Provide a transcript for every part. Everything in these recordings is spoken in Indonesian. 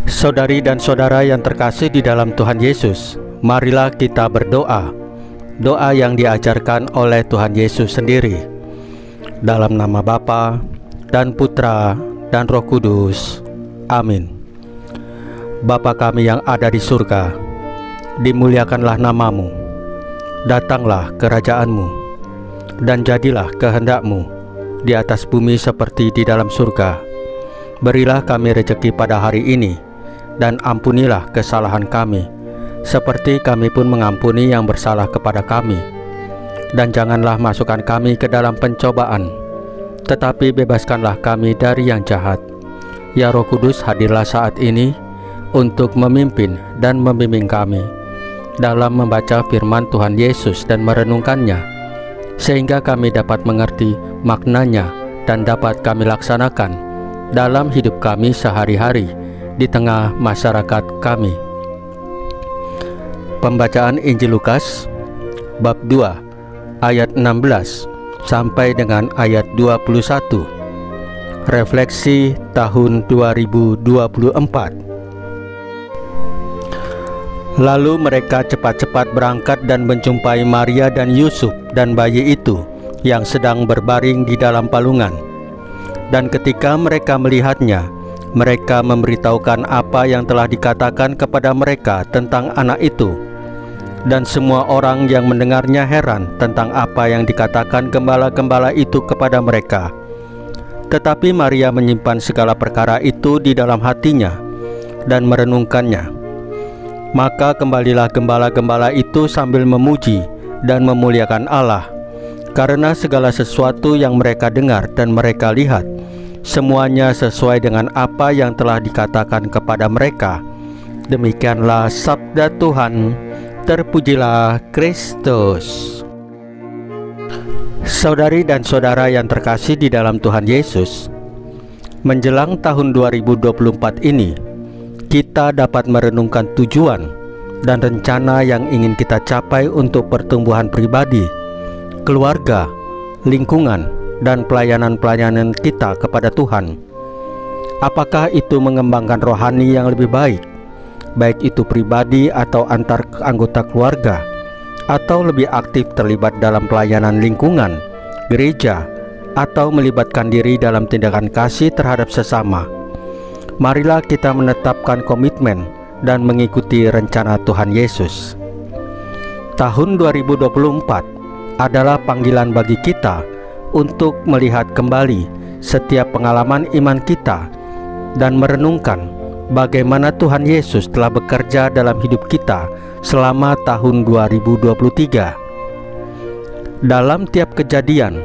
Saudari dan saudara yang terkasih di dalam Tuhan Yesus, marilah kita berdoa. Doa yang diajarkan oleh Tuhan Yesus sendiri. Dalam nama Bapa dan Putra dan Roh Kudus. Amin. Bapa kami yang ada di surga, dimuliakanlah namamu. Datanglah kerajaan-Mu, dan jadilah kehendak-Mu di atas bumi seperti di dalam surga. Berilah kami rezeki pada hari ini, dan ampunilah kesalahan kami, seperti kami pun mengampuni yang bersalah kepada kami. Dan janganlah masukkan kami ke dalam pencobaan, tetapi bebaskanlah kami dari yang jahat. Ya Roh Kudus, hadirlah saat ini untuk memimpin dan membimbing kami dalam membaca firman Tuhan Yesus dan merenungkannya, sehingga kami dapat mengerti maknanya dan dapat kami laksanakan dalam hidup kami sehari-hari di tengah masyarakat kami. Pembacaan Injil Lukas bab 2 ayat 16 sampai dengan ayat 21. Refleksi tahun 2024. Lalu mereka cepat-cepat berangkat dan menjumpai Maria dan Yusuf dan bayi itu yang sedang berbaring di dalam palungan. Dan ketika mereka melihatnya, mereka memberitahukan apa yang telah dikatakan kepada mereka tentang anak itu. Dan semua orang yang mendengarnya heran tentang apa yang dikatakan gembala-gembala itu kepada mereka. Tetapi Maria menyimpan segala perkara itu di dalam hatinya dan merenungkannya. Maka kembalilah gembala-gembala itu sambil memuji dan memuliakan Allah, karena segala sesuatu yang mereka dengar dan mereka lihat, semuanya sesuai dengan apa yang telah dikatakan kepada mereka. Demikianlah sabda Tuhan. Terpujilah Kristus. Saudari dan saudara yang terkasih di dalam Tuhan Yesus, menjelang tahun 2024 ini, kita dapat merenungkan tujuan dan rencana yang ingin kita capai untuk pertumbuhan pribadi, keluarga, lingkungan, dan pelayanan-pelayanan kita kepada Tuhan. Apakah itu mengembangkan rohani yang lebih baik, baik itu pribadi atau antar anggota keluarga, atau lebih aktif terlibat dalam pelayanan lingkungan, gereja, atau melibatkan diri dalam tindakan kasih terhadap sesama? Marilah kita menetapkan komitmen dan mengikuti rencana Tuhan Yesus. Tahun 2024 adalah panggilan bagi kita untuk melihat kembali setiap pengalaman iman kita dan merenungkan bagaimana Tuhan Yesus telah bekerja dalam hidup kita selama tahun 2023. Dalam tiap kejadian,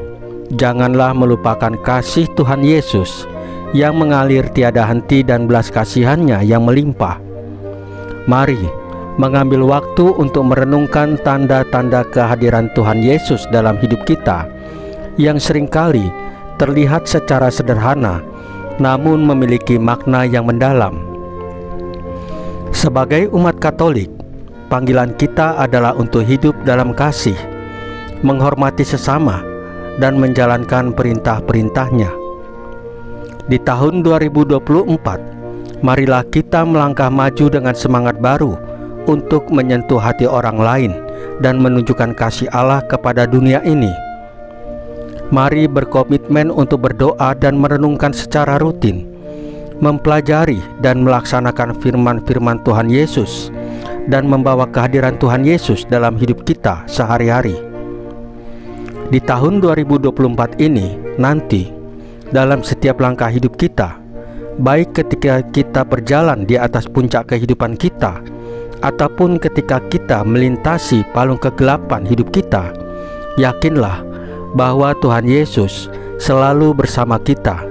janganlah melupakan kasih Tuhan Yesus yang mengalir tiada henti dan belas kasihannya yang melimpah. Mari mengambil waktu untuk merenungkan tanda-tanda kehadiran Tuhan Yesus dalam hidup kita yang seringkali terlihat secara sederhana namun memiliki makna yang mendalam. Sebagai umat Katolik, panggilan kita adalah untuk hidup dalam kasih, menghormati sesama, dan menjalankan perintah-perintahnya. Di tahun 2024, marilah kita melangkah maju dengan semangat baru untuk menyentuh hati orang lain dan menunjukkan kasih Allah kepada dunia ini. Mari berkomitmen untuk berdoa dan merenungkan secara rutin, mempelajari dan melaksanakan firman-firman Tuhan Yesus, dan membawa kehadiran Tuhan Yesus dalam hidup kita sehari-hari. Di tahun 2024 ini nanti, dalam setiap langkah hidup kita, baik ketika kita berjalan di atas puncak kehidupan kita, ataupun ketika kita melintasi palung kegelapan hidup kita, yakinlah bahwa Tuhan Yesus selalu bersama kita.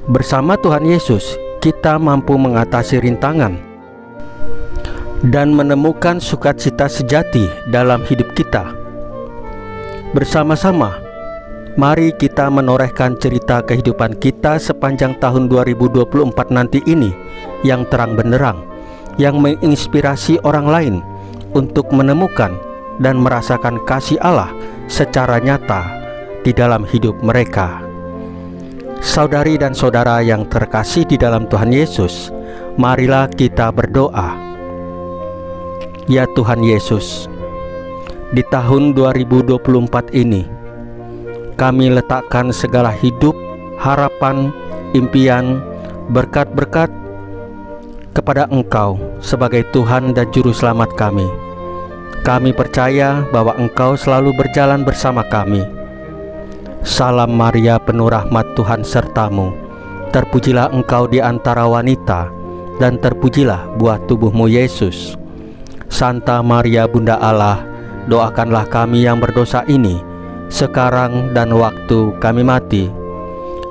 Bersama Tuhan Yesus, kita mampu mengatasi rintangan dan menemukan sukacita sejati dalam hidup kita. Bersama-sama, mari kita menorehkan cerita kehidupan kita sepanjang tahun 2024 nanti ini yang terang benderang, yang menginspirasi orang lain untuk menemukan dan merasakan kasih Allah secara nyata di dalam hidup mereka. Saudari dan saudara yang terkasih di dalam Tuhan Yesus, Marilah kita berdoa. Ya Tuhan Yesus, di tahun 2024 ini kami letakkan segala hidup, harapan, impian, berkat-berkat kepada Engkau sebagai Tuhan dan Juru Selamat kami. Kami percaya bahwa Engkau selalu berjalan bersama kami. Salam Maria, penuh rahmat, Tuhan sertamu. Terpujilah Engkau di antara wanita, dan terpujilah buah tubuhmu Yesus. Santa Maria Bunda Allah, doakanlah kami yang berdosa ini, sekarang dan waktu kami mati.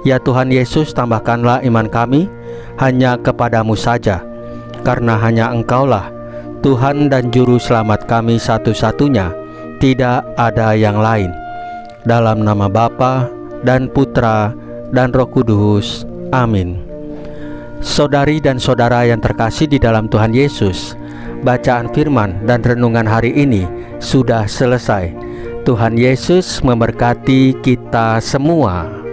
Ya Tuhan Yesus, tambahkanlah iman kami hanya kepadamu saja, karena hanya Engkaulah Tuhan dan Juru Selamat kami satu-satunya, tidak ada yang lain. Dalam nama Bapa dan Putra dan Roh Kudus. Amin. Saudari dan saudara yang terkasih di dalam Tuhan Yesus, bacaan firman dan renungan hari ini sudah selesai. Tuhan Yesus memberkati kita semua.